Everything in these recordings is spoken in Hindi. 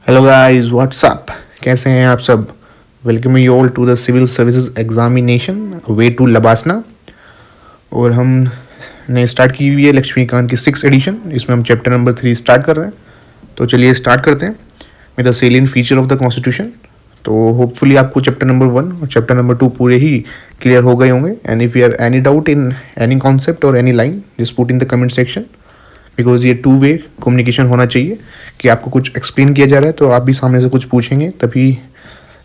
Hello guys, WhatsApp. कैसे हैं आप सब? Welcome you all to the civil services examination way to LBSNAA. और हमने स्टार्ट की हुई है लक्ष्मीकांत की 6th एडिशन। इसमें हम चैप्टर नंबर 3 स्टार्ट कर रहे हैं। तो चलिए स्टार्ट करते हैं with the salient feature of the constitution. तो होपफुली आपको चैप्टर नंबर 1 और चैप्टर नंबर 2 पूरे ही क्लियर हो गए होंगे। And if you have any doubt in any concept और any line, just put in the comment section, because ये 2 वे कम्युनिकेशन होना चाहिए कि आपको कुछ एक्सप्लेन किया जा रहा है तो आप भी सामने से कुछ पूछेंगे, तभी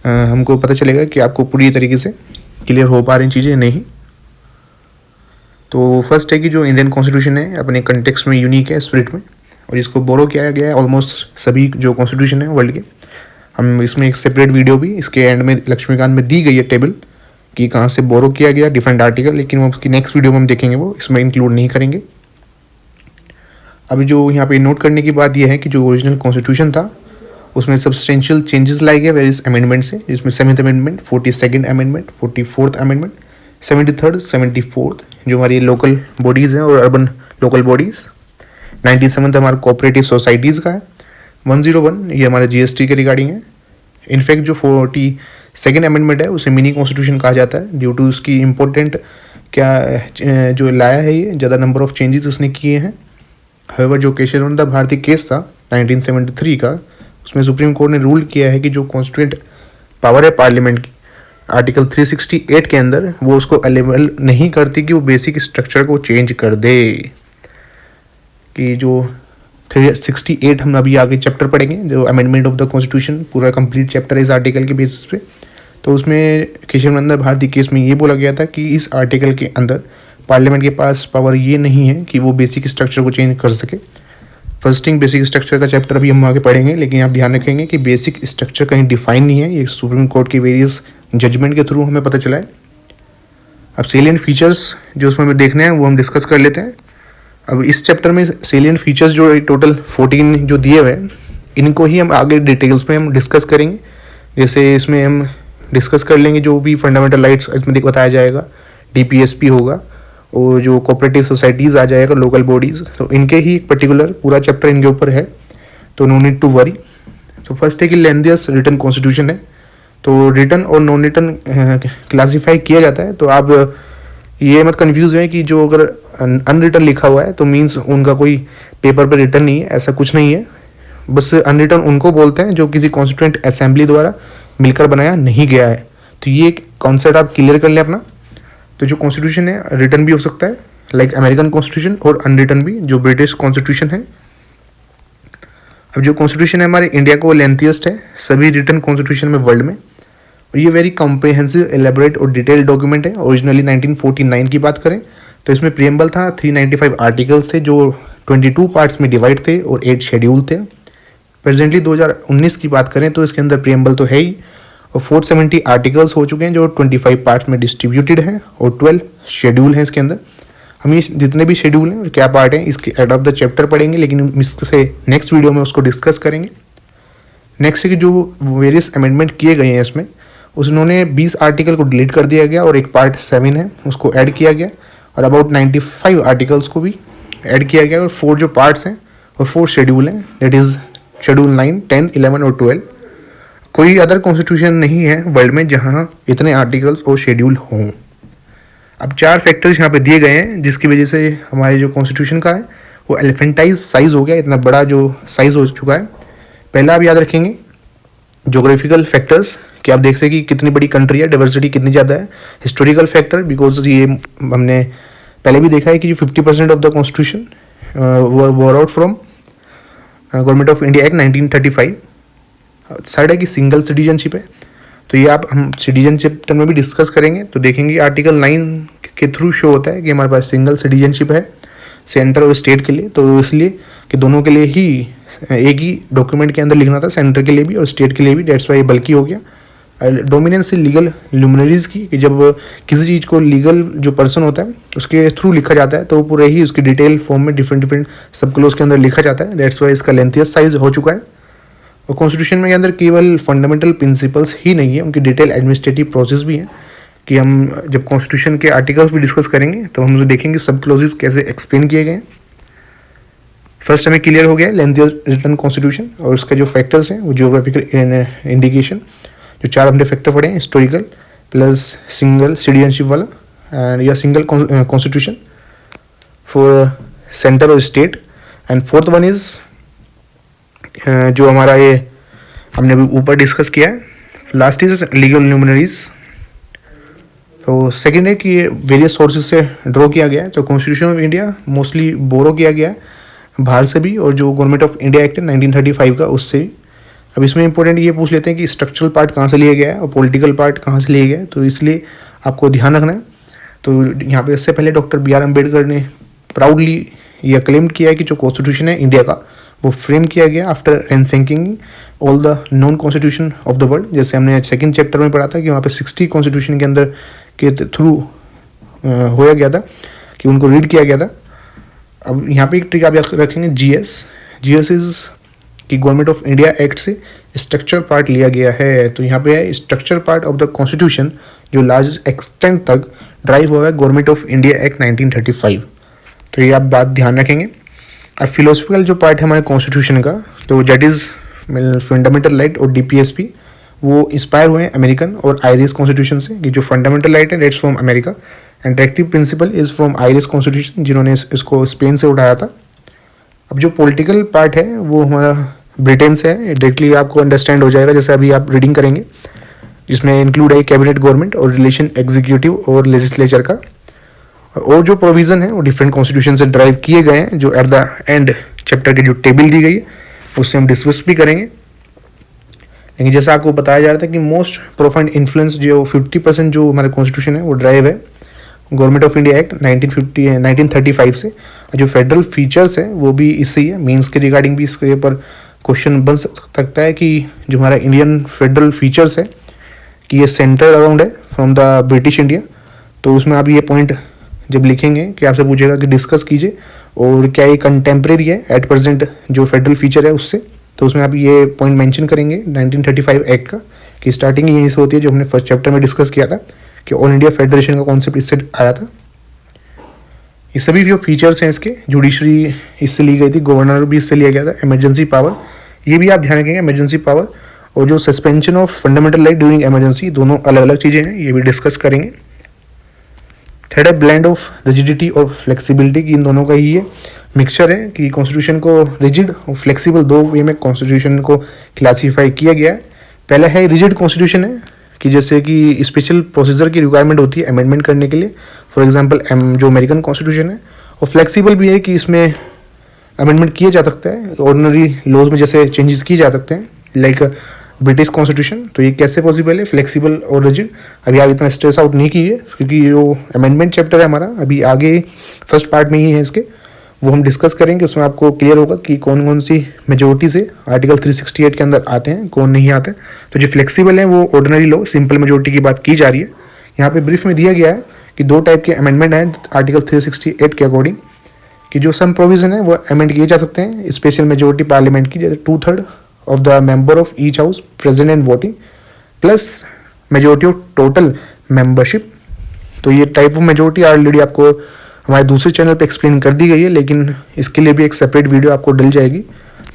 हमको पता चलेगा कि आपको पूरी तरीके से क्लियर हो पा रही चीज़ें नहीं। तो फर्स्ट है कि जो इंडियन कॉन्स्टिट्यूशन है अपने कंटेक्स्ट में यूनिक है स्पिरिट में, और इसको बोरो किया गया है ऑलमोस्ट सभी जो कॉन्स्टिट्यूशन है वर्ल्ड के। हम इसमें एक सेपरेट वीडियो भी इसके एंड में लक्ष्मीकांत में दी गई है टेबल कि कहाँ से बोरो किया गया डिफरेंट आर्टिकल, लेकिन वो उसकी नेक्स्ट वीडियो में हम देखेंगे, वो इसमें इंक्लूड नहीं करेंगे। अभी जो यहाँ पे नोट करने की बात यह है कि जो ओरिजिनल कॉन्स्टिट्यूशन था उसमें सब्सटेंशियल चेंजेस लाए गए वेरियस अमेंडमेंट से, जिसमें 7th amendment, 42nd amendment, 44th amendment, 73rd, 74th जो हमारी लोकल बॉडीज़ हैं और अर्बन लोकल बॉडीज़, 97th हमारा कोऑपरेटिव सोसाइटीज़ का है, 101 ये हमारे जीएसटी के रिगार्डिंग है। इनफैक्ट जो 42nd अमेंडमेंट है उसे मिनी कॉन्स्टिट्यूशन कहा जाता है ड्यू टू उसकी इम्पोर्टेंट क्या जो लाया है, ये ज़्यादा नंबर ऑफ चेंजेस उसने किए हैं। हाउएवर जो केशवानंद भारती केस था 1973 का, उसमें सुप्रीम कोर्ट ने रूल किया है कि जो कॉन्स्टिट्यूंट पावर है पार्लियामेंट की आर्टिकल 368 के अंदर, वो उसको अलेबल नहीं करती कि वो बेसिक स्ट्रक्चर को चेंज कर दे। कि जो 368 हम अभी आगे चैप्टर पढ़ेंगे, जो अमेंडमेंट ऑफ द कॉन्स्टिट्यूशन, पूरा कंप्लीट चैप्टर है इस आर्टिकल के बेसिस पे। तो उसमें केशवानंद भारती केस में ये बोला गया था कि इस आर्टिकल के अंदर पार्लियामेंट के पास पावर ये नहीं है कि वो बेसिक स्ट्रक्चर को चेंज कर सके। फर्स्ट थिंग, बेसिक स्ट्रक्चर का चैप्टर अभी हम आगे पढ़ेंगे, लेकिन आप ध्यान रखेंगे कि बेसिक स्ट्रक्चर कहीं डिफाइन नहीं है, ये सुप्रीम कोर्ट की वेरियस जजमेंट के थ्रू हमें पता चला है। अब सेलियंट फीचर्स जो उसमें देखने हैं वो हम डिस्कस कर लेते हैं। अब इस चैप्टर में सेलियंट फीचर्स जो टोटल 14 जो दिए हुए हैं, इनको ही हम आगे डिटेल्स में हम डिस्कस करेंगे। जैसे इसमें हम डिस्कस कर लेंगे जो भी फंडामेंटल राइट्स इसमें बताया जाएगा, डीपीएसपी होगा, और जो कोऑपरेटिव सोसाइटीज़ आ जाएगा, लोकल बॉडीज़, तो इनके ही एक पर्टिकुलर पूरा चैप्टर इनके ऊपर है, तो नो नीड टू वरी। तो फर्स्ट है कि लेंथियस रिटन कॉन्स्टिट्यूशन है। तो रिटन और नॉन रिटन क्लासीफाई किया जाता है। तो आप ये मत कंफ्यूज हुए कि जो अगर अनरिटन लिखा हुआ है तो मीन्स उनका कोई पेपर पे रिटन नहीं है, ऐसा कुछ नहीं है। बस अनरिटन उनको बोलते हैं जो किसी कॉन्स्टिट्यूएंट असेंबली द्वारा मिलकर बनाया नहीं गया है। तो ये कॉन्सेप्ट आप क्लियर कर लें अपना। तो जो कॉन्स्टिट्यूशन है रिटन भी हो सकता है लाइक अमेरिकन कॉन्स्टिट्यूशन, और अनरिटन भी जो ब्रिटिश कॉन्स्टिट्यूशन है। अब जो कॉन्स्टिट्यूशन है हमारे इंडिया को लेंथीएस्ट है सभी रिटन कॉन्स्टिट्यूशन में वर्ल्ड में, और ये वेरी कॉम्प्रिहेंसिव, एलेबोरेट और डिटेल्ड डॉक्यूमेंट है। ओरिजिनली 1949 की बात करें तो इसमें प्रियम्बल था, 395 आर्टिकल्स थे जो 22 पार्ट्स में डिवाइड थे और 8 शेड्यूल थे। प्रेजेंटली 2019 की बात करें तो इसके अंदर प्रियम्बल तो है ही, और 470 आर्टिकल्स हो चुके हैं जो 25 पार्ट्स में डिस्ट्रीब्यूटेड हैं, और 12 शेड्यूल हैं इसके अंदर। हम ये जितने भी शेड्यूल हैं और क्या पार्ट हैं इसके एड ऑफ द चैप्टर पढ़ेंगे, लेकिन इससे नेक्स्ट वीडियो में उसको डिस्कस करेंगे। नेक्स्ट है कि जो वेरियस अमेंडमेंट किए गए हैं इसमें, उन्होंने 20 आर्टिकल को डिलीट कर दिया गया और एक पार्ट 7 है उसको ऐड किया गया, और अबाउट 95 आर्टिकल्स को भी ऐड किया गया, और 4 जो पार्ट्स हैं और 4 शेड्यूल हैं, दैट इज़ शेड्यूल 9, 10, 11 और 12। कोई अदर कॉन्स्टिट्यूशन नहीं है वर्ल्ड में जहाँ इतने आर्टिकल्स और शेड्यूल हों। अब 4 फैक्टर्स यहाँ पे दिए गए हैं जिसकी वजह से हमारे जो कॉन्स्टिट्यूशन का है वो एलिफेंटाइज साइज़ हो गया, इतना बड़ा जो साइज़ हो चुका है। पहला आप याद रखेंगे जोग्राफिकल फैक्टर्स, कि आप देख सकें कि कितनी बड़ी कंट्री है, डाइवर्सिटी कितनी ज़्यादा है। हिस्टोरिकल फैक्टर, बिकॉज ये हमने पहले भी देखा है कि जो 50% of the constitution were out from government of India act 1935। Third है कि सिंगल सिटीजनशिप है, तो ये आप हम सिटीजनशिप टर्म में भी डिस्कस करेंगे। तो देखेंगे आर्टिकल 9 के थ्रू शो होता है कि हमारे पास सिंगल सिटीजनशिप है सेंटर और स्टेट के लिए, तो इसलिए कि दोनों के लिए ही एक ही डॉक्यूमेंट के अंदर लिखना था, सेंटर के लिए भी और स्टेट के लिए भी, डेट्स वाई बल्कि हो गया। डोमिनेंस लीगल ल्यूमिनरीज की, कि जब किसी चीज़ को लीगल जो पर्सन होता है उसके थ्रू लिखा जाता है तो वो पूरे ही उसकी डिटेल फॉर्म में डिफरेंट सब क्लोज के अंदर लिखा जाता है, दैट्स वाई इसका लेंथियस साइज हो चुका है। और कॉन्स्टिट्यूशन में के अंदर केवल फंडामेंटल प्रिंसिपल्स ही नहीं है, उनकी डिटेल एडमिनिस्ट्रेटिव प्रोसेस भी है, कि हम जब कॉन्स्टिट्यूशन के आर्टिकल्स भी डिस्कस करेंगे तो हम देखेंगे सब क्लोजेस कैसे एक्सप्लेन किए गए हैं। फर्स्ट हमें क्लियर हो गया लेंथ रिटर्न कॉन्स्टिट्यूशन और उसका जो फैक्टर्स हैं वो जियोग्राफिकल इंडिकेशन, जो 4 हमने फैक्टर पढ़े हैं, हिस्टोरिकल प्लस सिंगल सिटीजनशिप वाला एंड या सिंगल कॉन्स्टिट्यूशन फॉर सेंटर और state, and fourth one is जो हमारा ये हमने अभी ऊपर डिस्कस किया है, लास्ट इज लीगल न्यूमररीज। तो सेकेंड है कि ये वेरियस सोर्सेज से ड्रॉ किया गया है, तो कॉन्स्टिट्यूशन ऑफ इंडिया मोस्टली बोरो किया गया है बाहर से भी, और जो गवर्नमेंट ऑफ इंडिया एक्ट है 1935 का उससे भी। अब इसमें इंपॉर्टेंट ये पूछ लेते हैं कि स्ट्रक्चरल पार्ट कहाँ से लिया गया है और पॉलिटिकल पार्ट कहाँ से लिया गया है, तो इसलिए आपको ध्यान रखना है। तो यहाँ पे इससे पहले डॉक्टर बी आर अम्बेडकर ने प्राउडली ये क्लेम किया है कि जो कॉन्स्टिट्यूशन है इंडिया का वो फ्रेम किया गया after ranking all the non constitution of the world. जैसे हमने सेकंड चैप्टर में पढ़ा था कि वहाँ पे 60 कॉन्स्टिट्यूशन के अंदर के थ्रू होया गया था कि उनको रीड किया गया था। अब यहाँ पे एक ट्रिक आप याद रखेंगे, जीएस इज कि गवर्नमेंट ऑफ इंडिया एक्ट से स्ट्रक्चर पार्ट लिया गया है। तो यहाँ पे है structure part of the constitution जो लार्ज एक्सटेंट तक ड्राइव हुआ है गवर्नमेंट ऑफ इंडिया एक्ट 1935। तो ये आप बात ध्यान रखेंगे। अब फिलोसफिकल जो पार्ट है हमारे कॉन्स्टिट्यूशन का, तो दैट इज़ फंडामेंटल राइट और डीपीएसपी, वो इंस्पायर हुए हैं अमेरिकन और आयरिश कॉन्स्टिट्यूशन से, कि जो फंडामेंटल राइट है that's from America and directive principle is from Irish constitution जिन्होंने इसको स्पेन से उठाया था। अब जो पॉलिटिकल पार्ट है वो हमारा ब्रिटेन से है, डायरेक्टली आपको अंडरस्टैंड हो जाएगा जैसे अभी आप रीडिंग करेंगे, जिसमें इंक्लूड है कैबिनेट गवर्नमेंट और रिलेशन एग्जीक्यूटिव और लेजिस्लेचर का। और जो प्रोविज़न है वो डिफरेंट कॉन्स्टिट्यूशन से ड्राइव किए गए हैं, जो एट द एंड चैप्टर की जो टेबल दी गई है उससे हम डिस्कस भी करेंगे। लेकिन जैसा आपको बताया जा रहा था कि मोस्ट प्रोफाइंड इन्फ्लुएंस जो 50% जो हमारे कॉन्स्टिट्यूशन है वो ड्राइव है गवर्नमेंट ऑफ इंडिया एक्ट 1935 से। जो फेडरल फीचर्स है वो भी इससे ही है। मीन्स के रिगार्डिंग भी इसके ऊपर क्वेश्चन बन सकता है कि जो हमारा इंडियन फेडरल फीचर्स है कि ये सेंटर अराउंड है फ्रॉम द ब्रिटिश इंडिया। तो उसमें आप ये पॉइंट जब लिखेंगे कि आपसे पूछेगा कि डिस्कस कीजिए और क्या ये कंटेम्प्रेरी है एट प्रेजेंट जो फेडरल फीचर है उससे, तो उसमें आप ये पॉइंट मेंशन करेंगे 1935 एक्ट का, कि स्टार्टिंग यहीं से होती है जो हमने फर्स्ट चैप्टर में डिस्कस किया था कि ऑल इंडिया फेडरेशन का कॉन्सेप्ट इससे आया था। ये सभी जो फीचर्स हैं इसके, जुडिशरी इससे ली गई थी, गवर्नर भी इससे लिया गया था, इमरजेंसी पावर ये भी आप ध्यान रखेंगे, इमरजेंसी पावर और जो suspension of fundamental right during emergency, दोनों अलग अलग चीज़ें हैं, ये भी डिस्कस करेंगे। थर्ड है ब्लेंड ऑफ रिजिडिटी और फ्लेक्सिबिलिटी, की इन दोनों का ही ये मिक्सचर है कि कॉन्स्टिट्यूशन को रिजिड और फ्लेक्सिबल दो वे में कॉन्स्टिट्यूशन को क्लासीफाई किया गया है। पहला है रिजिड कॉन्स्टिट्यूशन है कि जैसे कि स्पेशल प्रोसीजर की रिक्वायरमेंट होती है अमेंडमेंट करने के लिए, फॉर एग्जांपल जो अमेरिकन कॉन्स्टिट्यूशन है, और फ्लेक्सिबल भी है कि इसमें अमेंडमेंट किया जा सकता है, ऑर्डिनरी लॉज में जैसे चेंजेस किए जा सकते हैं लाइक ब्रिटिश कॉन्स्टिट्यूशन। तो ये कैसे पॉसिबल है फ्लेक्सिबल और रिजिड, अभी आप इतना स्ट्रेस आउट नहीं कीजिए क्योंकि जो अमेंडमेंट चैप्टर है हमारा अभी आगे फर्स्ट पार्ट में ही है इसके, वो हम डिस्कस करेंगे। उसमें आपको क्लियर होगा कि कौन कौन सी मेजोरिटी से आर्टिकल 368 के अंदर आते हैं, कौन नहीं आते हैं। तो जो फ्लेक्सिबल है वो ऑर्डिनरी लॉ सिंपल मेजोरिटी की बात की जा रही है। यहाँ पे ब्रीफ में दिया गया है कि दो टाइप के अमेंडमेंट हैं आर्टिकल 368 के अकॉर्डिंग, कि जो सम प्रोविजन है वो अमेंड किए जा सकते हैं स्पेशल मेजोरिटी पार्लियामेंट की, जैसे 2/3 of the member of each house present and voting plus majority of total membership. तो ये टाइप ऑफ मेजोरिटी ऑलरेडी आपको हमारे दूसरे चैनल पे एक्सप्लेन कर दी गई है, लेकिन इसके लिए भी एक सेपरेट वीडियो आपको डल जाएगी।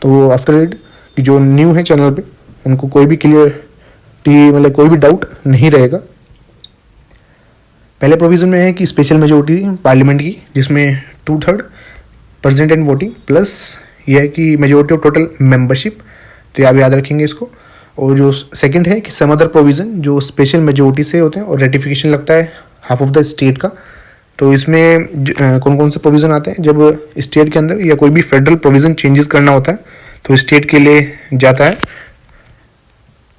तो आफ्टर इट कि जो न्यू है चैनल पे उनको कोई भी क्लियरिटी मतलब कोई भी डाउट नहीं रहेगा। पहले प्रोविज़न में है कि स्पेशल मेजोरिटी पार्लियामेंट की जिसमें 2/3 प्रेजेंट एंड वोटिंग प्लस यह है कि मेजोरिटी ऑफ टोटल मेंबरशिप, तो आप याद रखेंगे इसको। और जो सेकंड है कि सम अदर प्रोविज़न जो स्पेशल मेजोरिटी से होते हैं और रेटिफिकेशन लगता है हाफ ऑफ द स्टेट का। तो इसमें कौन कौन से प्रोविज़न आते हैं, जब स्टेट के अंदर या कोई भी फेडरल प्रोविज़न चेंजेस करना होता है तो स्टेट के लिए जाता है।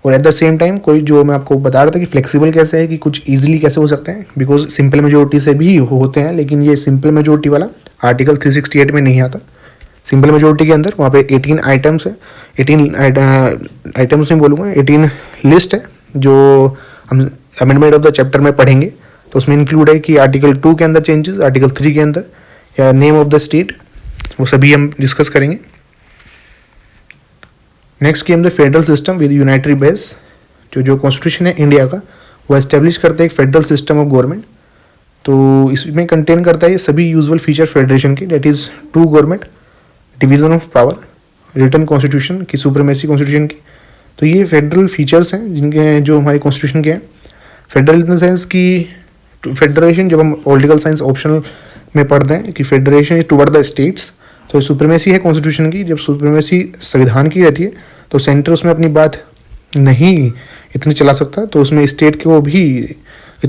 और एट द सेम टाइम कोई जो मैं आपको बता रहा था कि फ्लेक्सिबल कैसे है कि कुछ ईजिली कैसे हो सकते हैं, बिकॉज सिंपल मेजोरिटी से भी होते हैं, लेकिन ये सिंपल मेजोरिटी वाला आर्टिकल 368 में नहीं आता। सिंपल मेजोरिटी के अंदर वहाँ पे 18 आइटम्स है, 18 आइटम्स नहीं बोलूँगा, 18 लिस्ट है जो हम अमेंडमेंट ऑफ द चैप्टर में पढ़ेंगे। तो उसमें इंक्लूड है कि आर्टिकल 2 के अंदर चेंजेस, आर्टिकल 3 के अंदर या नेम ऑफ द स्टेट, वो सभी हम डिस्कस करेंगे। नेक्स्ट की हम the federal system with unitary base, जो कॉन्स्टिट्यूशन है इंडिया का वो एस्टेब्लिश करता है एक फेडरल सिस्टम ऑफ गवर्नमेंट। तो इसमें कंटेन करता है ये सभी यूजुअल फीचर फेडरेशन की, that is 2 government division of power, written constitution की सुप्रीमेसी कॉन्स्टिट्यूशन की। तो ये फेडरल फीचर्स हैं जिनके जो हमारे कॉन्स्टिट्यूशन के हैं। फेडरल इन द सेंस कि फेडरेशन, जब हम पॉलिटिकल साइंस ऑप्शनल में पढ़ते हैं कि federation is toward the states, तो सुप्रीमेसी है कॉन्स्टिट्यूशन की। जब सुप्रीमेसी संविधान की रहती है तो सेंटर उसमें अपनी बात नहीं इतनी चला सकता, तो उसमें स्टेट को भी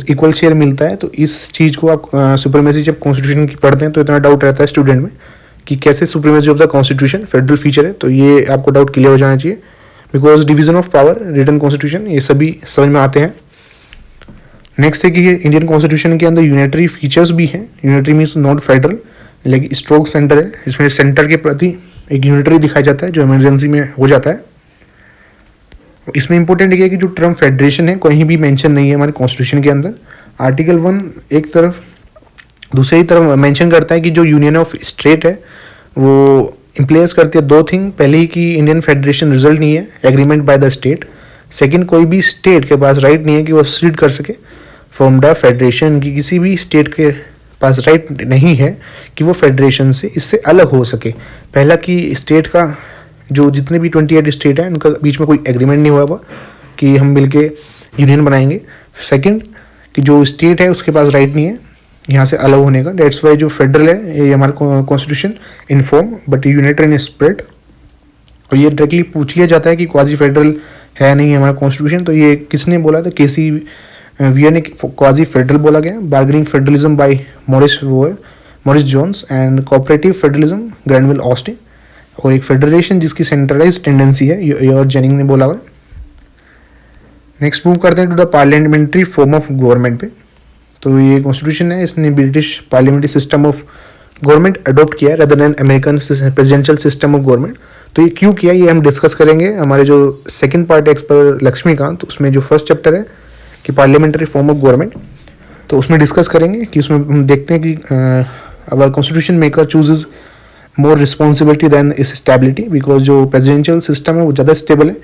इक्वल शेयर मिलता है। तो इस चीज़ को आप सुप्रीमेसी जब कॉन्स्टिट्यूशन की पढ़ते हैं तो इतना डाउट रहता है स्टूडेंट में कि कैसे supremacy of the constitution federal feature है, तो ये आपको डाउट क्लियर हो जाना चाहिए। Because division of power, written constitution, ये सभी समझ में आते हैं। नेक्स्ट है कि इंडियन कॉन्स्टिट्यूशन के अंदर यूनिटरी फीचर्स भी हैं। यूनिटरी मीन्स नॉट फेडरल, लेकिन स्ट्रोक सेंटर है, इसमें सेंटर के प्रति एक यूनिटरी दिखाया जाता है जो इमरजेंसी में हो जाता है। इसमें इंपॉर्टेंट ये है कि जो टर्म फेडरेशन है कहीं भी मेंशन नहीं है हमारे कॉन्स्टिट्यूशन के अंदर। आर्टिकल 1 एक तरफ, दूसरी तरफ मेंशन करता है कि जो यूनियन ऑफ स्टेट है वो इम्प्लेस करती है दो थिंग। पहले ही कि इंडियन फेडरेशन रिजल्ट नहीं है agreement by the state. Second, कोई भी स्टेट के पास राइट नहीं है कि वो सीड कर सके फ्रॉम द फेडरेशन, की किसी भी स्टेट के पास राइट नहीं है कि वो फेडरेशन से इससे अलग हो सके। पहला कि स्टेट का जो जितने भी 28 स्टेट हैं उनका बीच में कोई एग्रीमेंट नहीं हुआ हुआ कि हम मिलके यूनियन बनाएंगे। सेकंड, कि जो स्टेट है उसके पास राइट नहीं है यहाँ से अलग होने का। डेट्स वाई जो फेडरल है ये हमारा constitution inform but unitary in spirit. और ये डायरेक्टली पूछ लिया जाता है कि क्वाजी फेडरल है नहीं है हमारा कॉन्स्टिट्यूशन, तो ये किसने बोला था? केसी वियर ने क्वाजी फेडरल बोला गया। Bargaining federalism by Morris Jones and cooperative federalism Granville Austin. और एक फेडरेशन जिसकी सेंट्रलाइज टेंडेंसी है, योर जेनिंग ने बोला हुआ। नेक्स्ट मूव करते हैं to the parliamentary form of government पे। तो ये कॉन्स्टिट्यूशन है, इसने British parliamentary system of government adopt किया है rather than American presidential system of government. तो ये क्यों किया ये हम डिस्कस करेंगे। हमारे जो सेकंड पार्ट है एक्सपर लक्ष्मीकांत, तो उसमें जो फर्स्ट चैप्टर है कि पार्लियामेंट्री फॉर्म ऑफ गवर्नमेंट, तो उसमें डिस्कस करेंगे कि उसमें हम देखते हैं कि our constitution maker chooses more responsibility than इस स्टेबिलिटी, बिकॉज जो प्रेसिडेंशियल सिस्टम है वो ज़्यादा स्टेबल है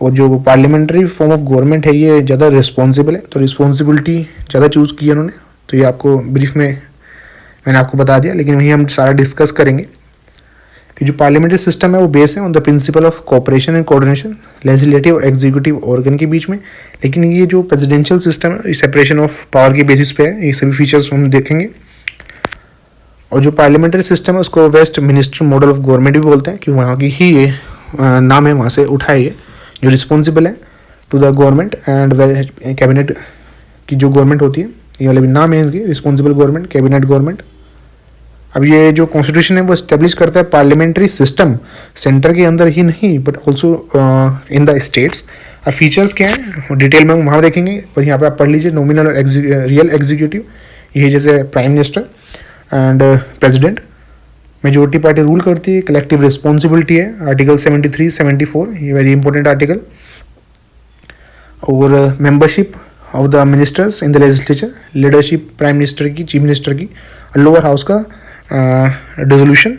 और जो पार्लियामेंट्री फॉर्म ऑफ गवर्नमेंट है ये ज़्यादा रिस्पॉन्सिबल है। तो रिस्पॉन्सिबिलिटी ज़्यादा चूज़ की है उन्होंने। तो ये आपको ब्रीफ में मैंने आपको बता दिया, लेकिन वही हम सारा डिस्कस करेंगे कि जो पार्लियामेंट्री सिस्टम है वो बेस है on the principle of cooperation and coordination legislative और एग्जीक्यूटिव ऑर्गन के बीच में। लेकिन ये जो प्रेसिडेंशियल सिस्टम है सेपरेशन ऑफ पावर के बेसिस पे है। ये सभी फीचर्स हम देखेंगे। और जो पार्लियामेंट्री सिस्टम है उसको Westminster model of government भी बोलते हैं कि वहाँ की ही ये नाम है, वहाँ से उठाए ये जो रिस्पॉन्सिबल है to the government and cabinet की जो गवर्नमेंट होती है, ये वाले भी नाम है इनकी, रिस्पॉन्सिबल गवर्नमेंट, कैबिनेट गवर्नमेंट। अब ये जो कॉन्स्टिट्यूशन है वो स्टेब्लिश करता है पार्लियामेंट्री सिस्टम सेंटर के अंदर ही नहीं but also in the states. अब फीचर्स क्या हैं डिटेल में वहाँ देखेंगे, और यहाँ पे आप पढ़ लीजिए। नॉमिनल और रियल एग्जीक्यूटिव, ये जैसे prime minister and president. Majority party rule करती है। कलेक्टिव रिस्पॉन्सिबिलिटी है आर्टिकल 73, 74, ये वेरी इंपॉर्टेंट आर्टिकल। और membership of the ministers in the legislature, leadership prime minister की, चीफ मिनिस्टर की, लोअर हाउस का डिसोल्यूशन।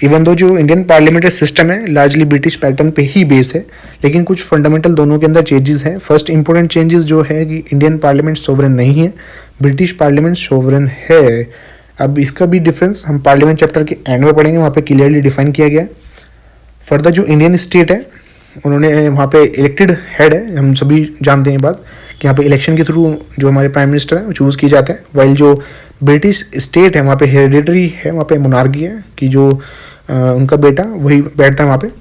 इवन दो जो इंडियन पार्लियामेंट्री सिस्टम है लार्जली ब्रिटिश पैटर्न पे ही बेस है, लेकिन कुछ फंडामेंटल दोनों के अंदर चेंजेस हैं। फर्स्ट इंपॉर्टेंट चेंजेस जो है कि इंडियन पार्लियामेंट सोवरेन नहीं है, ब्रिटिश पार्लियामेंट सोवरेन है। अब इसका भी डिफरेंस हम पार्लियामेंट चैप्टर के एंड में पढ़ेंगे, वहाँ पे क्लियरली डिफाइन किया गया है। फर्दर जो इंडियन स्टेट है उन्होंने वहाँ पे इलेक्टेड हेड है, हम सभी जानते हैं बात कि यहाँ पे इलेक्शन के थ्रू जो हमारे प्राइम मिनिस्टर है वो चूज़ किए जाते हैं। वाइल जो ब्रिटिश स्टेट है वहाँ पे हेरिडेटरी है, वहाँ पे मोनार्की है कि जो उनका बेटा वही बैठता है वहाँ पे।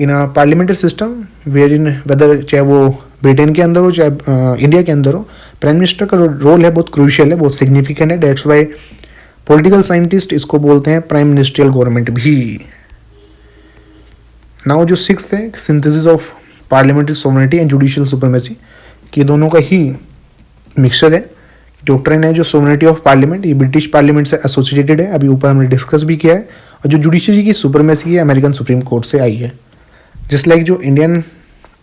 In parliamentary system wherein whether चाहे वो ब्रिटेन के अंदर हो चाहे इंडिया के अंदर हो, प्राइम मिनिस्टर का रोल है बहुत क्रूशियल है, बहुत सिग्निफिकेंट है। डेट्स वाई पॉलिटिकल साइंटिस्ट इसको बोलते हैं प्राइम मिनिस्ट्रियल गवर्नमेंट भी। नाउ जो सिक्स्थ है synthesis of parliamentary sovereignty and judicial supremacy, कि दोनों का ही मिक्सचर है। डॉक्ट्रिन है जो सोवरेनिटी ऑफ पार्लियामेंट, ये ब्रिटिश पार्लियामेंट से एसोसिएटेड है, अभी ऊपर हमने डिस्कस भी किया है। और जो जुडिशरी की सुप्रीमेसी है अमेरिकन सुप्रीम कोर्ट से आई है। जस्ट लाइक जो इंडियन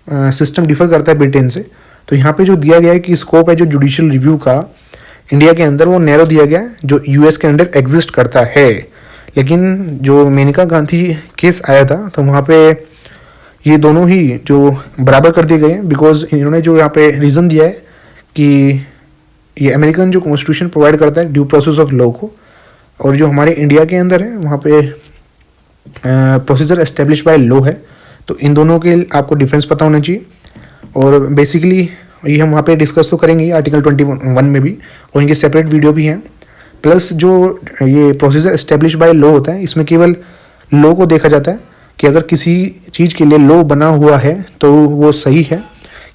सिस्टम डिफर करता है ब्रिटेन से, तो यहाँ पे जो दिया गया है कि स्कोप है जो जुडिशियल रिव्यू का इंडिया के अंदर वो नैरो दिया गया है जो यूएस के अंडर एग्जिस्ट करता है। लेकिन जो मेनका गांधी केस आया था तो वहाँ पे ये दोनों ही जो बराबर कर दिए गए हैं, बिकॉज इन्होंने जो यहाँ पे रीज़न दिया है कि ये अमेरिकन जो कॉन्स्टिट्यूशन प्रोवाइड करता है ड्यू प्रोसेस ऑफ लॉ को, और जो हमारे इंडिया के अंदर है वहाँ पे प्रोसीजर एस्टेब्लिश बाय लॉ है। तो इन दोनों के आपको डिफरेंस पता होना चाहिए। और बेसिकली ये हम वहाँ पे डिस्कस तो करेंगे आर्टिकल 21 में भी, और इनके सेपरेट वीडियो भी हैं। प्लस जो ये प्रोसीजर एस्टेब्लिश बाय लॉ होता है, इसमें केवल लॉ को देखा जाता है कि अगर किसी चीज़ के लिए लॉ बना हुआ है तो वो सही है,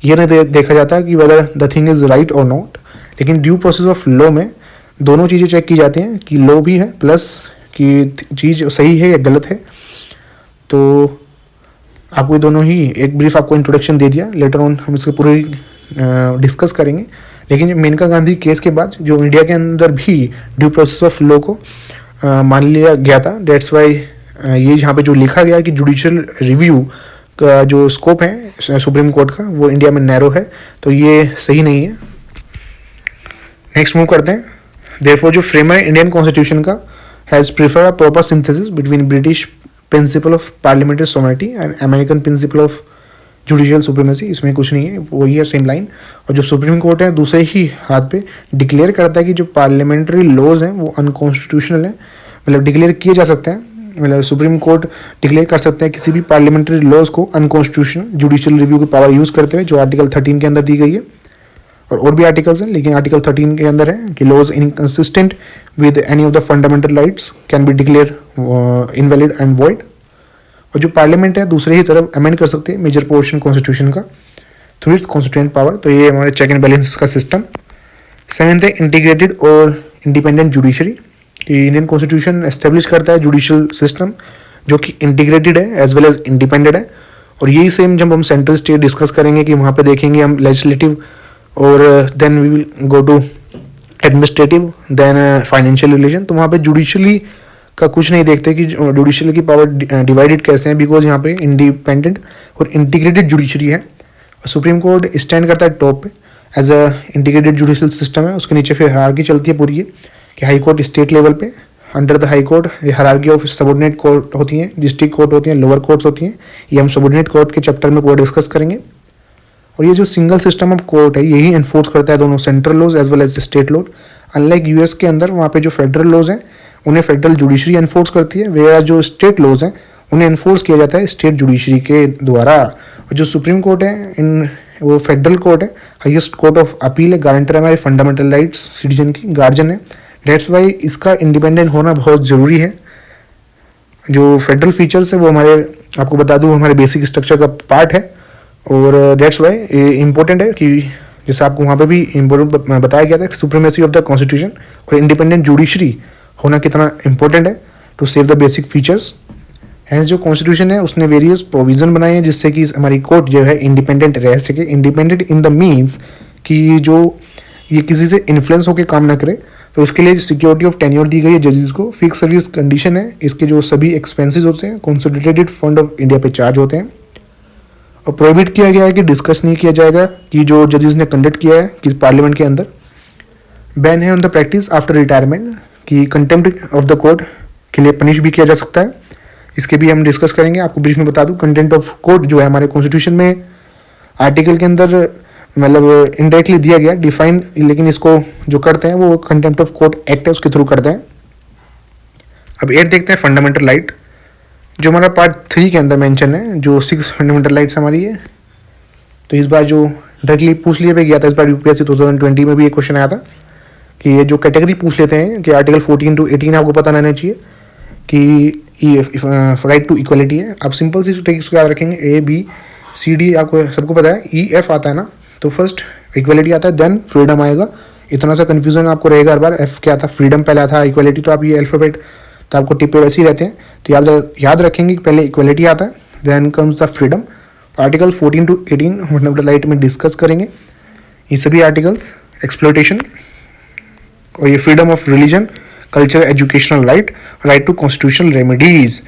ये नहीं देखा जाता कि whether the thing is right और नॉट। लेकिन ड्यू प्रोसेस ऑफ लॉ में दोनों चीज़ें चेक की जाती हैं कि लॉ भी है प्लस कि चीज़ सही है या गलत है। तो आपको ये दोनों ही एक ब्रीफ आपको इंट्रोडक्शन दे दिया, लेटर ऑन हम इसको पूरी डिस्कस करेंगे। लेकिन मेनका गांधी केस के बाद जो इंडिया के अंदर भी ड्यू प्रोसेस ऑफ लॉ को मान लिया गया था, डेट्स वाई ये यहाँ पे जो लिखा गया है कि जुडिशियल रिव्यू का जो स्कोप है सुप्रीम कोर्ट का वो इंडिया में नैरो है, तो ये सही नहीं है। नेक्स्ट मूव करते हैं। देयरफॉर जो फ्रेमर है इंडियन कॉन्स्टिट्यूशन का has prefer a proper synthesis between British principle of parliamentary sovereignty and American principle of judicial supremacy. इसमें कुछ नहीं है, वही है सेम लाइन। और जो सुप्रीम कोर्ट है दूसरे ही हाथ पे डिक्लेयर करता है कि जो पार्लियामेंट्री लॉज हैं वो अनकॉन्स्टिट्यूशनल हैं, मतलब डिक्लेयर किए जा सकते हैं। मतलब सुप्रीम कोर्ट डिक्लेयर कर सकते हैं किसी भी पार्लियामेंट्री लॉज को अनकॉन्स्टिट्यूशनल जुडिशियल रिव्यू की पावर यूज़ करते हुए, जो आर्टिकल 13 के अंदर दी गई है। और भी आर्टिकल्स हैं, लेकिन आर्टिकल 13 के अंदर है कि laws inconsistent with any of the fundamental rights can be declare invalid and void. और जो पार्लियामेंट है दूसरे ही तरफ अमेंड कर सकते हैं मेजर पोर्शन कॉन्स्टिट्यूशन का थ्रू इट्स कॉन्स्टिट्यूएंट पावर। तो ये हमारे चेक एंड बैलेंस का सिस्टम। सेवेंथ है इंटीग्रेटेड और इंडिपेंडेंट जुडिशरी, कि इंडियन कॉन्स्टिट्यूशन एस्टेब्लिश करता है जुडिशियल सिस्टम जो कि इंटीग्रेटेड है एज वेल एज इंडिपेंडेंट है। और यही सेम जब हम सेंट्रल स्टेट डिस्कस करेंगे कि वहाँ पे देखेंगे हम लेजिस्लेटिव और then we will go to administrative then financial relation. तो वहाँ पे जुडिशली का कुछ नहीं देखते कि जुडिशरी की पावर डिवाइडेड कैसे हैं, बिकॉज यहाँ पे इंडिपेंडेंट और इंटीग्रेटेड जुडिशरी है। और सुप्रीम कोर्ट स्टैंड करता है टॉप पे as a integrated judicial system है। उसके नीचे फिर हायरार्की चलती है पूरी है कि हाई कोर्ट स्टेट लेवल पे, under the high court hierarchy of subordinate court होती हैं, डिस्ट्रिक्ट कोर्ट होती हैं, लोअर कोर्ट्स होती हैं। ये हम सबऑर्डिनेट कोर्ट के चैप्टर में पूरा डिस्कस करेंगे। और ये जो सिंगल सिस्टम ऑफ कोर्ट है यही एनफोर्स करता है दोनों central laws as well as state laws. Unlike US के अंदर वहाँ पे जो फेडरल लॉज हैं उन्हें फेडरल जुडिशरी एनफोर्स करती है, वे जो स्टेट लॉज हैं उन्हें एनफोर्स किया जाता है स्टेट जुडिशरी के द्वारा। और जो सुप्रीम कोर्ट है इन वो फेडरल कोर्ट है, हाईएस्ट कोर्ट ऑफ अपील है, गारंटर है हमारे फंडामेंटल राइट्स सिटीजन की, गार्जियन है। डेट्स वाई इसका इंडिपेंडेंट होना बहुत ज़रूरी है। जो फेडरल फीचर्स है वो हमारे आपको बता दूँ हमारे बेसिक स्ट्रक्चर का पार्ट है। और डेट्स वाई इम्पोर्टेंट है कि जैसे आपको वहाँ पे भी इम्पोर्टेंट बताया गया था सुप्रीमेसी ऑफ द कॉन्स्टिट्यूशन और इंडिपेंडेंट जुडिशरी होना कितना इंपॉर्टेंट है to save the basic features. Hence जो कॉन्स्टिट्यूशन है उसने वेरियस प्रोविज़न बनाए हैं जिससे कि हमारी कोर्ट जो है इंडिपेंडेंट रह सके। इंडिपेंडेंट इन द मीन्स कि जो ये किसी से इन्फ्लुएंस होकर काम ना करे, तो इसके लिए सिक्योरिटी ऑफ टेन्योर दी गई है जजेस को। फिक्स सर्विस कंडीशन है, इसके जो सभी एक्सपेंसेस होते हैं कंसोलिडेटेड फंड ऑफ इंडिया पे चार्ज होते हैं। और प्रोहिबिट किया गया है कि डिस्कस नहीं किया जाएगा कि जो जजेस ने कंडक्ट किया है किस पार्लियामेंट के अंदर। बैन है on the practice after retirement, कि कंटेम्प्ट ऑफ द कोर्ट के लिए पनिश भी किया जा सकता है। इसके भी हम डिस्कस करेंगे। आपको ब्रीफ में बता दूं कंटेम्प्ट ऑफ कोर्ट जो है हमारे कॉन्स्टिट्यूशन में आर्टिकल के अंदर मतलब इनडायरेक्टली दिया गया डिफाइन, लेकिन इसको जो करते हैं वो कंटेम्प्ट ऑफ कोर्ट एक्ट है उसके थ्रू करते हैं। अब 8 देखते हैं फंडामेंटल राइट, जो हमारा पार्ट 3 के अंदर मेंशन है, जो 6 फंडामेंटल राइट्स हमारी है। तो इस बार जो डायरेक्टली पूछ लिया गया था, इस बार यूपीएससी 2020 में भी एक क्वेश्चन आया था कि ये जो कैटेगरी पूछ लेते हैं कि आर्टिकल 14 to 18 आपको पता रहना चाहिए कि राइट टू इक्वलिटी है। आप सिंपल सी ट्रिक्स को याद रखेंगे, ए बी सी डी आपको सबको पता है, ई एफ आता है ना, तो फर्स्ट इक्वलिटी आता है देन फ्रीडम आएगा। इतना सा कन्फ्यूजन आपको रहेगा हर बार, एफ क्या था, फ्रीडम पहले आता है, इक्वलिटी तो आप ये अल्फाबेट तो आपको टिप पे वैसे ही रहते हैं, तो आप याद रखेंगे कि पहले इक्वलिटी आता है then comes the freedom. Article 14 to 18 fundamental right में डिस्कस करेंगे ये सभी आर्टिकल्स। एक्सप्लोइटेशन और ये freedom of religion, culture, educational right, right to constitutional remedies.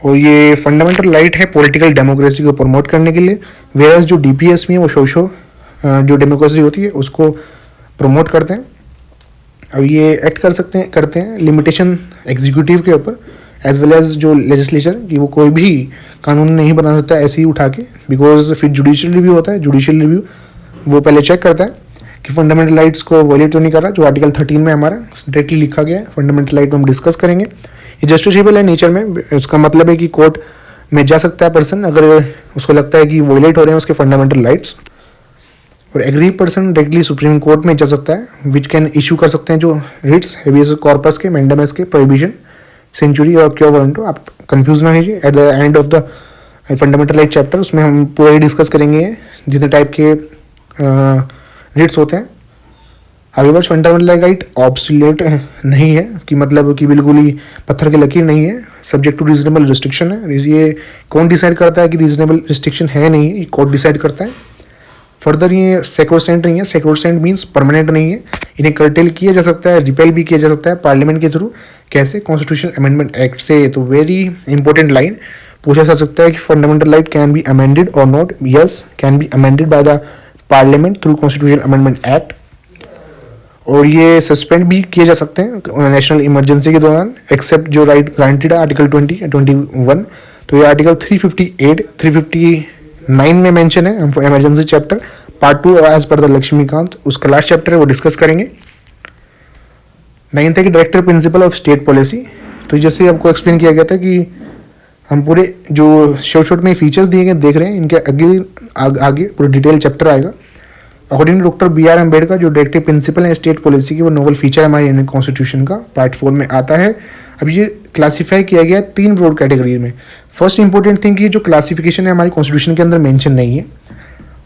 और ये फंडामेंटल राइट है पॉलिटिकल डेमोक्रेसी को प्रमोट करने के लिए, वेयरएज जो डीपीएस में वो सोशो जो डेमोक्रेसी होती है उसको प्रमोट करते हैं। अब ये एक्ट करते हैं लिमिटेशन एग्जीक्यूटिव के ऊपर एज वेल एज जो लेजिस्लेचर, कि वो कोई भी कानून नहीं बना सकता ऐसे ही उठा के, बिकॉज फिर जुडिशियल रिव्यू होता है। जुडिशियल रिव्यू वो पहले चेक करता है कि फंडामेंटल राइट्स को वायलेट तो नहीं कर रहा, जो आर्टिकल 13 में हमारा डायरेक्टली लिखा गया है। फंडामेंटल राइट में हम डिस्कस करेंगे। ये जस्टिसेबल है नेचर में, इसका मतलब है कि कोर्ट में जा सकता है पर्सन अगर उसको लगता है कि वोलेट हो रहे हैं उसके फंडामेंटल राइट्स, और aggrieved person directly supreme court में जा सकता है विच कैन इशू कर सकते हैं जो रिट्स हेबियस कॉर्पस के, मैंडेमस के, प्रोहिबिशन, सेंचुरी और क्यों वारंटो। आप कंफ्यूज ना कीजिए, eight the end of the fundamental right chapter उसमें हम पूरे डिस्कस करेंगे जितने टाइप के रिट्स होते हैं। हाउएवर फंडामेंटल राइट ऑब्सोल्यूट नहीं है कि मतलब कि बिल्कुल ही पत्थर की लकीर नहीं है, सब्जेक्ट टू रीजनेबल रिस्ट्रिक्शन है। ये कौन डिसाइड करता है कि रीजनेबल रिस्ट्रिक्शन है नहीं है, ये कोर्ट डिसाइड करता है। फर्दर ये सेक्रोसेंट नहीं है, सेक्रोसेंट मीन्स परमानेंट नहीं है, इन्हें कर्टेल किया जा सकता है, रिपेल भी किया जा सकता है पार्लियामेंट के थ्रू। कैसे? कॉन्स्टिट्यूशनल अमेंडमेंट एक्ट से। तो वेरी इंपॉर्टेंट लाइन पूछा जा सकता है कि fundamental right can be amended और not. Yes, can be amended by the parliament through constitutional amendment act, और ये सस्पेंड भी किए जा सकते हैं नेशनल इमरजेंसी के दौरान, एक्सेप्ट जो राइट गारंटीड है आर्टिकल 20 21। तो ये आर्टिकल 358 359 में मेंशन है। हम emergency chapter part 2 as per the Laxmikanth, उसका लास्ट चैप्टर है वो डिस्कस करेंगे। 9th है कि director principle of state policy. तो जैसे आपको एक्सप्लेन किया गया था कि हम पूरे जो शॉर्ट में फीचर्स दिए गए देख रहे हैं, इनके आगे पूरा डिटेल चैप्टर आएगा। According to doctor BR Ambedkar जो डायरेक्टिव प्रिंसिपल है स्टेट पॉलिसी की, वो नोवल फीचर हमारे इंडियन कॉन्स्टिट्यूशन का पार्ट 4 में आता है। अब ये क्लासीफाई किया गया है 3 ब्रॉड कैटेगरी में। फर्स्ट इंपॉर्टेंट थिंग कि जो क्लासिफिकेशन है हमारी कॉन्स्टिट्यूशन के अंदर मेंशन नहीं है,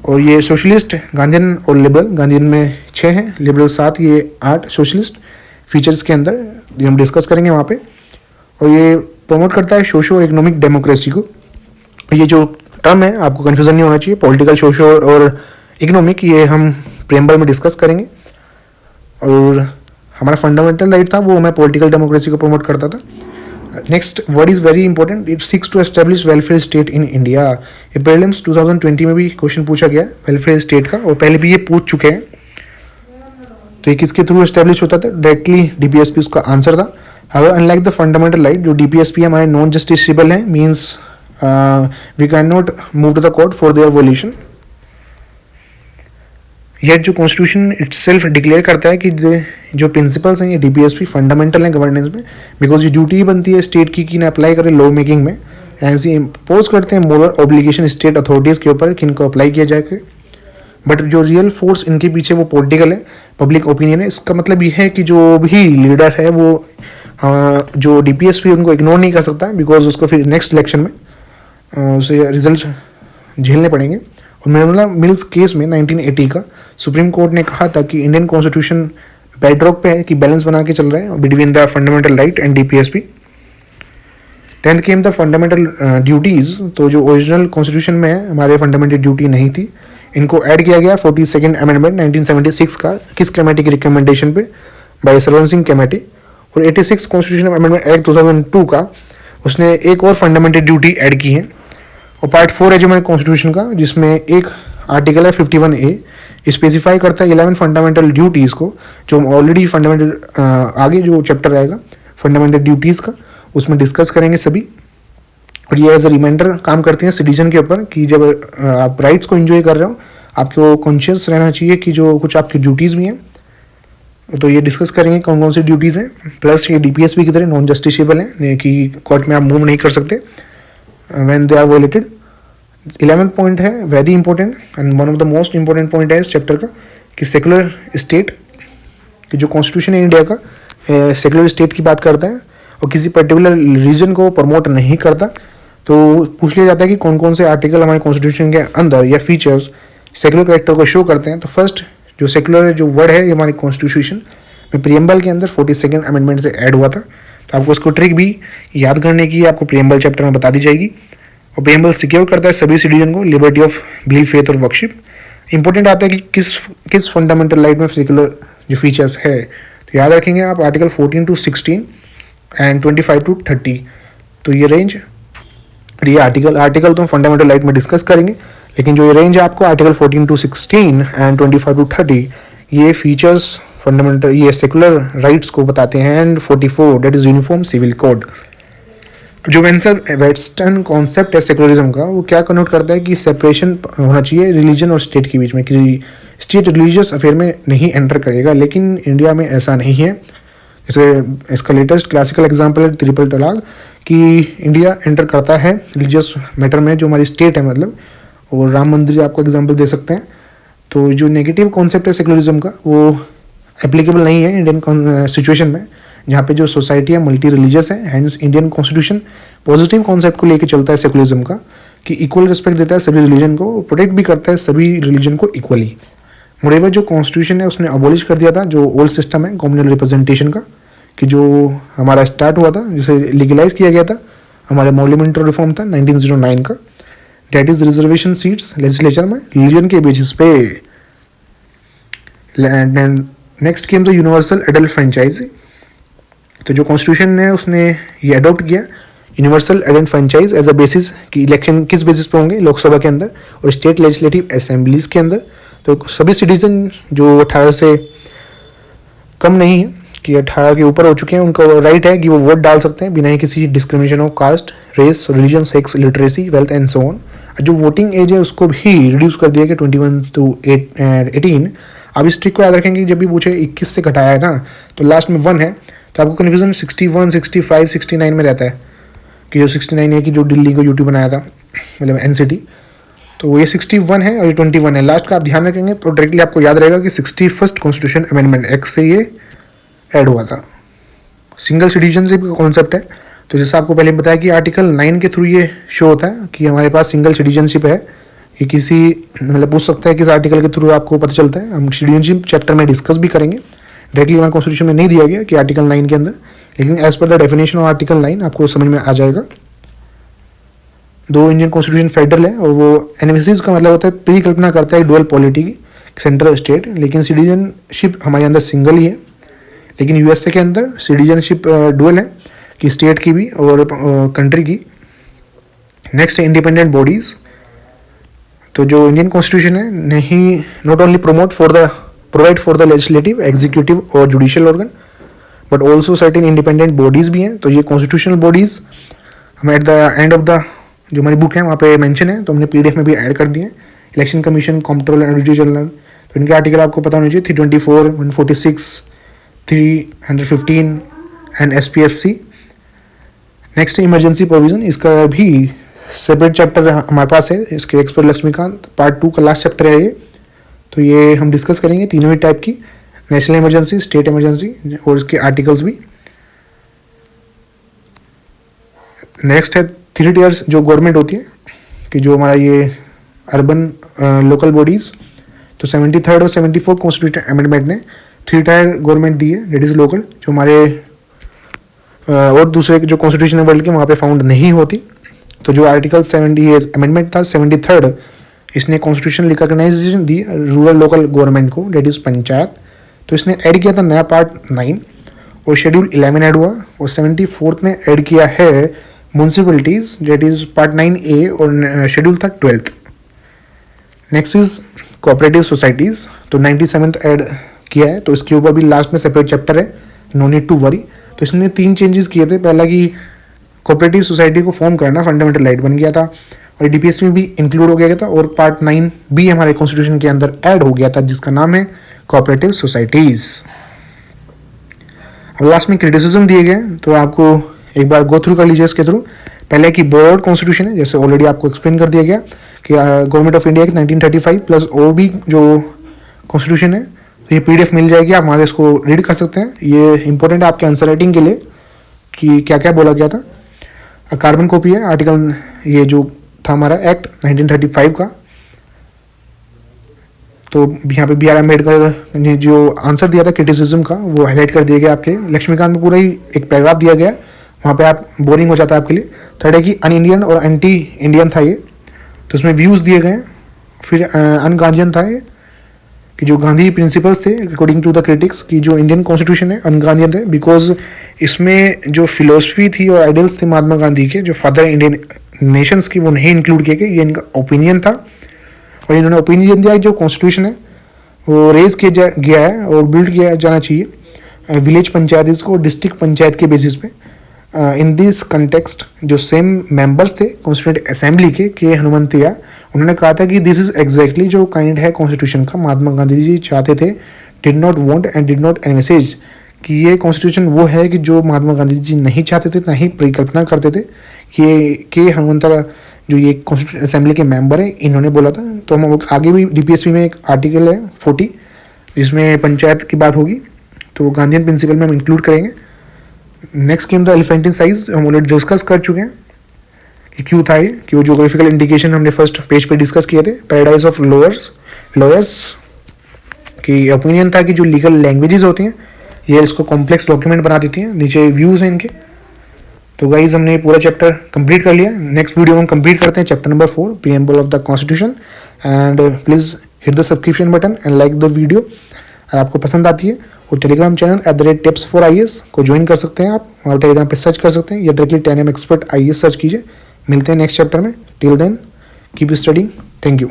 और ये सोशलिस्ट, गांधीयन और लिबरल, गांधीयन में 6 हैं, लिबरल 7, ये 8 सोशलिस्ट फीचर्स के अंदर ये हम डिस्कस करेंगे वहाँ पे। और ये प्रमोट करता है सोशो इकोनॉमिक डेमोक्रेसी को। ये जो टर्म है आपको कन्फ्यूजन नहीं होना चाहिए, पॉलिटिकल, सोशो और इकोनॉमिक, ये हम प्रेम्बल में डिस्कस करेंगे। और हमारा फंडामेंटल राइट था वो मैं पॉलिटिकल डेमोक्रेसी को प्रमोट करता था। Next word is very important, it seeks to establish welfare state in India. ये प्रीलिम्स 2020 में भी क्वेश्चन पूछा गया वेलफेयर स्टेट का, और पहले भी ये पूछ चुके हैं। तो ये किसके थ्रू एस्टेब्लिश होता था? डायरेक्टली DPSP उसका आंसर था। However unlike the fundamental right, जो DPSP हमारे नॉन जस्टिसेबल है, means we can not move to the court for their violation. यह जो कॉन्स्टिट्यूशन इटसेल्फ डिक्लेयर करता है कि जो प्रिंसिपल्स हैं ये DPSP फंडामेंटल हैं गवर्नेंस में, बिकॉज ये ड्यूटी बनती है स्टेट की कि ना अप्लाई करें लॉ मेकिंग में, ऐसे इम्पोज करते हैं मोरल ऑब्लिगेशन स्टेट अथॉरिटीज़ के ऊपर कि इनको अप्लाई किया जाए। बट जो रियल फोर्स इनके पीछे वो पॉलिटिकल है, पब्लिक ओपिनियन है। इसका मतलब ये है कि जो भी लीडर है वो जो DPSP उनको इग्नोर नहीं कर सकता, बिकॉज उसको फिर नेक्स्ट इलेक्शन में उसे रिजल्ट झेलने पड़ेंगे। और मनोरमा मिल्स केस में 1980 का सुप्रीम कोर्ट ने कहा था कि इंडियन कॉन्स्टिट्यूशन बेडरॉक पे है कि बैलेंस बना के चल रहा है between the fundamental right and DPSP। 10th came the fundamental duties. तो जो ओरिजिनल कॉन्स्टिट्यूशन में है हमारे फंडामेंटल ड्यूटी नहीं थी, इनको ऐड किया गया 42nd अमेंडमेंट 1976 का, किस कमेटी की रिकमेंडेशन पे? By Swaran Singh committee. और 86 कॉन्स्टिट्यूशन अमेंडमेंट एक्ट 2002 का, उसने एक और फंडामेंटल ड्यूटी ऐड की है। और पार्ट 4 है जो हमारे कॉन्स्टिट्यूशन का, जिसमें एक आर्टिकल है 51A, स्पेसिफाई करता है 11 फंडामेंटल ड्यूटीज़ को, जो हम ऑलरेडी फंडामेंटल आगे जो चैप्टर आएगा फंडामेंटल ड्यूटीज़ का उसमें डिस्कस करेंगे सभी। और ये एज अ रिमाइंडर काम करते हैं सिटीजन के ऊपर कि जब आप राइट्स को एंजॉय कर रहे हो आपको कॉन्शियस रहना चाहिए कि जो कुछ आपकी ड्यूटीज़ भी हैं। तो ये डिस्कस करेंगे कौन कौन सी ड्यूटीज़ हैं। प्लस ये DPSP की तरह नॉन जस्टिसेबल है कि कोर्ट में आप मूव नहीं कर सकते when they are violated. 11th point है very important and one of the most important point है इस चैप्टर का कि सेकुलर स्टेट कि जो कॉन्स्टिट्यूशन है इंडिया का सेकुलर स्टेट की बात करता है और किसी पर्टिकुलर रीजन को प्रमोट नहीं करता। तो पूछ लिया जाता है कि कौन कौन से आर्टिकल हमारे कॉन्स्टिट्यूशन के अंदर या फीचर्स सेकुलर कैरेक्टर को शो करते हैं। तो फर्स्ट जो सेकुलर जो वर्ड है ये हमारी कॉन्स्टिट्यूशन में प्रियम्बल के अंदर 42nd अमेंडमेंट से ऐड हुआ था। तो आपको इसको ट्रिक भी याद करने की आपको प्रियम्बल चैप्टर में बता दी जाएगी। और प्रियम्बल सिक्योर करता है सभी सिटीजन को लिबर्टी ऑफ बिलीफ, फेथ और वर्शिप। इंपॉर्टेंट आता है कि किस फंडामेंटल राइट में सेकुलर जो फीचर्स है। तो याद रखेंगे आप आर्टिकल 14 to 16 एंड 25 to 30। तो ये रेंज, ये आर्टिकल तो हम फंडामेंटल राइट में डिस्कस करेंगे, लेकिन जो ये रेंज है आपको आर्टिकल 14 to 16 एंड 25 to 30 ये फीचर्स फंडामेंटल ये सेकुलर राइट्स को बताते हैं। And 44 that is uniform civil code. जो वेस्टर्न कॉन्सेप्ट है सेकुलरिज्म का वो क्या कनोट करता है कि सेपरेशन होना चाहिए रिलीजन और स्टेट के बीच में, कि स्टेट रिलीजियस अफेयर में नहीं एंटर करेगा। लेकिन इंडिया में ऐसा नहीं है। जैसे इसका लेटेस्ट क्लासिकल एग्जाम्पल है ट्रिपल तलाक, कि इंडिया एंटर करता है रिलीजियस मैटर में, जो हमारी स्टेट है मतलब, और राम मंदिर आपको एग्जाम्पल दे सकते हैं। तो जो नेगेटिव कॉन्सेप्ट है सेकुलरिज्म का, वो एप्लीकेबल नहीं है इंडियन सिचुएशन में, जहाँ पे जो सोसाइटी है मल्टी रिलीजियस है। Hence Indian constitution positive concept को लेकर चलता है सेकुलरिज्म का, कि इक्वल रिस्पेक्ट देता है सभी रिलीजन को, प्रोटेक्ट भी करता है सभी रिलीजन को इक्वली। मोरेवर जो कॉन्स्टिट्यूशन है उसने अबॉलिश कर दिया था जो ओल्ड सिस्टम है कॉम्युनल रिप्रेजेंटेशन का, कि जो हमारा स्टार्ट हुआ था, जिसे लीगलाइज किया गया था, हमारे मॉन्यूमेंटल रिफॉर्म था 1909 का, that is reservation seats legislature में रिलीजन के बेसिस पे। नेक्स्ट केम तो यूनिवर्सल एडल्ट फ्रेंचाइज। तो जो कॉन्स्टिट्यूशन है उसने ये अडॉप्ट किया universal adult franchise as a basis, कि इलेक्शन किस बेसिस पे होंगे, लोकसभा के अंदर और स्टेट लेजिस्लेटिव असेंबलीज के अंदर। तो सभी सिटीजन जो 18 से कम नहीं है, कि 18 के ऊपर हो चुके हैं, उनका राइट है कि वो वोट डाल सकते हैं बिना ही किसी discrimination of caste, race, religion, sex, literacy, wealth and so on. जो वोटिंग एज है उसको भी रिड्यूस कर दिया गया 21 to 18। अब इस ट्रिक को याद रखेंगे, जब भी पूछे 21 से घटाया है ना, तो लास्ट में 1 है, तो आपको कन्फ्यूजन 61, 65, 69 में रहता है, कि जो 69 है कि जो दिल्ली को यूटी बनाया था, मतलब एनसीटी, तो ये 61 है और ये 21 है। लास्ट का आप ध्यान रखेंगे तो डायरेक्टली आपको याद रहेगा कि 61st कॉन्स्टिट्यूशन अमेंडमेंट एक्ट से ये ऐड हुआ था। सिंगल सिटीजनशिप का कॉन्सेप्ट है, तो जैसा आपको पहले बताया कि आर्टिकल 9 के थ्रू ये शो होता है कि हमारे पास सिंगल सिटीजनशिप है। ये किसी मतलब पूछ सकता है किस आर्टिकल के थ्रू आपको पता चलता है, हम सिटीजनशिप चैप्टर में डिस्कस भी करेंगे। डायरेक्टली हमारे कॉन्स्टिट्यूशन में नहीं दिया गया कि आर्टिकल 9 के अंदर, लेकिन as per the definition of article 9 आपको समझ में आ जाएगा। दो इंडियन कॉन्स्टिट्यूशन फेडरल है, और वो एनालिसिस का मतलब होता है परिकल्पना करता है डुअल पॉलिटी की, सेंट्रल स्टेट, लेकिन सिटीजनशिप हमारे अंदर सिंगल ही है। लेकिन यूएसए के अंदर सिटीजनशिप डुअल है, कि स्टेट की भी और कंट्री की। नेक्स्ट है इंडिपेंडेंट बॉडीज। तो जो इंडियन कॉन्स्टिट्यूशन है नहीं not only provide for the legislative, executive और judicial organ, but also certain independent bodies भी हैं। तो ये कॉन्स्टिट्यूशनल बॉडीज हम at the end of the जो हमारी बुक है वहाँ पे मेंशन है, तो हमने पीडीएफ में भी ऐड कर दिए। Election commission, controller and auditor general, तो इनके आर्टिकल आपको पता होना चाहिए 324, 146, 315 एंड एसपीएफसी। नेक्स्ट इमरजेंसी प्रोविजन, इसका भी सेपरेट चैप्टर हमारे पास है, इसके एक्सपर्ट लक्ष्मीकांत पार्ट 2 का लास्ट चैप्टर है ये। तो ये हम डिस्कस करेंगे तीनों ही टाइप की, नेशनल इमरजेंसी, स्टेट इमरजेंसी और इसके आर्टिकल्स भी। नेक्स्ट है 3 टीयर्स जो गवर्नमेंट होती है, कि जो हमारा ये अर्बन लोकल बॉडीज़, तो 73rd और 74th कॉन्स्टिट्यूशन अमेंडमेंट ने 3 टायर गवर्नमेंट दी है, डेट इज़ लोकल, जो हमारे और दूसरे जो कॉन्स्टिट्यूशन है वर्ल्ड के वहाँ पे फाउंड नहीं होती। तो जो आर्टिकल 70 अमेंडमेंट था 73rd, इसने कॉन्स्टिट्यूशन रिकॉग्नाइजेशन दी रूरल लोकल गवर्नमेंट को, डेट इज़ पंचायत। तो इसने ऐड किया था नया पार्ट 9 और शेड्यूल 11 ऐड हुआ, और 74th ने ऐड किया है municipalities, that is part 9A और शेड्यूल था 12th। Next is cooperative societies, तो 97th ऐड किया है, तो इसके ऊपर भी लास्ट में सेपरेट चैप्टर है, नो नीड टू वरी। तो इसने 3 चेंजेस किए थे। पहला कि कोऑपरेटिव सोसाइटी को फॉर्म करना फंडामेंटल राइट बन गया था, और डीपीएस में भी इंक्लूड हो गया था, और पार्ट 9B हमारे कॉन्स्टिट्यूशन के अंदर ऐड हो गया था, जिसका नाम है कोऑपरेटिव सोसाइटीज़। अब लास्ट में क्रिटिसिज्म दिए गए, तो आपको एक बार गो थ्रू कर लीजिए इसके थ्रू। पहले की बोर्ड कॉन्स्टिट्यूशन है, जैसे ऑलरेडी आपको एक्सप्लेन कर दिया गया कि गवर्नमेंट ऑफ इंडिया की 1935 प्लस और भी जो कॉन्स्टिट्यूशन है, तो ये पीडीएफ मिल जाएगी, आप वहाँ से इसको रीड कर सकते हैं। ये इंपॉर्टेंट है आपके आंसर राइटिंग के लिए कि क्या क्या बोला गया था। कार्बन कॉपी है आर्टिकल, ये जो था हमारा एक्ट 1935 का। तो यहाँ पे BR अम्बेडकर ने जो आंसर दिया था क्रिटिसिज्म का, वो हाईलाइट कर दिया गया आपके लक्ष्मीकांत में, पूरा ही एक पैराग्राफ दिया गया, वहाँ पे आप बोरिंग हो जाता है आपके लिए। थर्ड है कि अन इंडियन और एंटी इंडियन था ये, तो उसमें व्यूज़ दिए गए। फिर अन गांधीयन था ये, कि जो गांधी प्रिंसिपल्स थे अकॉर्डिंग टू द क्रिटिक्स, की जो इंडियन कॉन्स्टिट्यूशन है अन गांधीयन थे, बिकॉज इसमें जो फिलोसफी थी और आइडियल्स थे महात्मा गांधी के, जो फादर इंडियन नेशंस की, वो नहीं इंक्लूड किए गए, ये इनका ओपिनियन था। और इन्होंने ओपिनियन दिया जो कॉन्स्टिट्यूशन है वो रेज किया गया है और बिल्ड किया जाना चाहिए विलेज पंचायत इसको डिस्ट्रिक्ट पंचायत के बेसिस पे। इन दिस कंटेक्स्ट जो सेम मेंबर्स थे कॉन्स्टिट्यूंट असेंबली के हनुमंतिया, उन्होंने कहा था कि दिस इज एग्जैक्टली जो काइंड है कॉन्स्टिट्यूशन का महात्मा गांधी जी चाहते थे, did not want and did not envisages कि ये कॉन्स्टिट्यूशन वो है कि जो महात्मा गांधी जी नहीं चाहते थे, ना ही परिकल्पना करते थे कि के हनुमंतरा जो ये कॉन्स्टिट्यूशन असेंबली के मेंबर हैं इन्होंने बोला था। तो हम आगे भी डीपीएसपी में एक आर्टिकल है 40 जिसमें पंचायत की बात होगी, तो गांधीयन प्रिंसिपल में हम इंक्लूड करेंगे। नेक्स्ट केम द एलिफेंटिन साइज, हम ऑलरेडी डिस्कस कर चुके हैं कि क्यों था ये, कि वो जोग्राफिकल इंडिकेशन हमने फर्स्ट पेज पे डिस्कस किए थे। पैराडाइज ऑफ लॉयर्स की ओपिनियन था कि जो लीगल लैंग्वेजेस होती हैं ये इसको कॉम्प्लेक्स डॉक्यूमेंट बना देती हैं। नीचे व्यूज़ हैं इनके। तो गाइज हमने पूरा चैप्टर कंप्लीट कर लिया। नेक्स्ट वीडियो में हम कंप्लीट करते हैं chapter number 4 preamble of the constitution. And please hit the subscription button and like the video अगर आपको पसंद आती है। और टेलीग्राम चैनल @tips4IAS को ज्वाइन कर सकते हैं आप, और टेलीग्राम पे सर्च कर सकते हैं या directly 10M expert IAS search कीजिए। मिलते हैं नेक्स्ट चैप्टर में। Till then keep studying. Thank you.